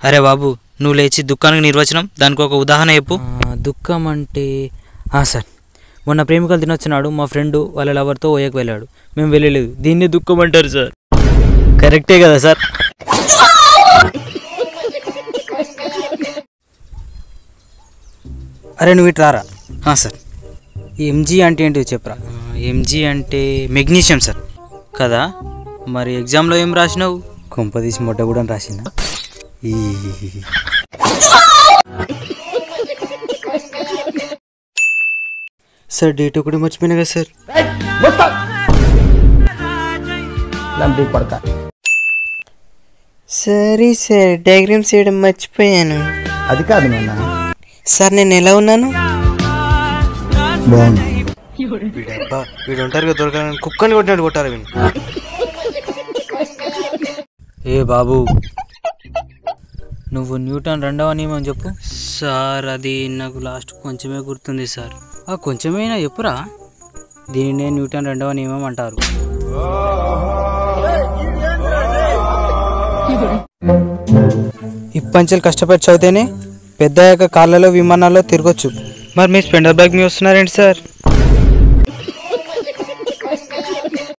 అరే బాబు, నువ్వు లేచి దుఃఖానికి నిర్వచనం, దానికి ఒక ఉదాహరణ చెప్పు. దుఃఖం అంటే సార్, మొన్న ప్రేమికులు తినొచ్చినాడు, మా ఫ్రెండ్ వాళ్ళ లవర్తో ఓయకు వెళ్ళాడు, మేము వెళ్ళలేదు, దీన్ని దుఃఖం అంటారు సార్. కరెక్టే కదా సార్. అరే నువ్వు ఇటు రారా. సార్. ఎంజీ అంటే ఏంటిది చెప్పరా. ఎంజీ అంటే మెగ్నీషియం సార్. కదా, మరి ఎగ్జామ్లో ఏం రాసినావు? కొంపదీసి మొట్ట కూడా రాసిందా? సార్ డేట్ ఒకటి మర్చిపోయినా కదా సార్. సరే సార్, డయాగ్రామ్స్ చేయడం మర్చిపోయాను. అది కాదు నాన్న. సార్ నేను ఎలా ఉన్నాను? బాగుంది. వీడు ఉంటారు కదా దొరకాలని కుక్కని కొట్టినట్టు కొట్టారు వీళ్ళు. ఏ బాబు, నువ్వు న్యూటన్ రెండవ నియమం చెప్పు. సార్ అది నాకు లాస్ట్ కొంచెమే గుర్తుంది సార్. కొంచెమైనా చెప్పురా. దీనినే న్యూటన్ రెండవ నియమం అంటారు. ఇప్పంచెలు కష్టపడి చదివితేనే పెద్దయ్యాక కార్లలో విమానాల్లో తిరగొచ్చు. మరి మీ స్పెండర్ బ్యాగ్ మీ వస్తున్నారేంటి సార్?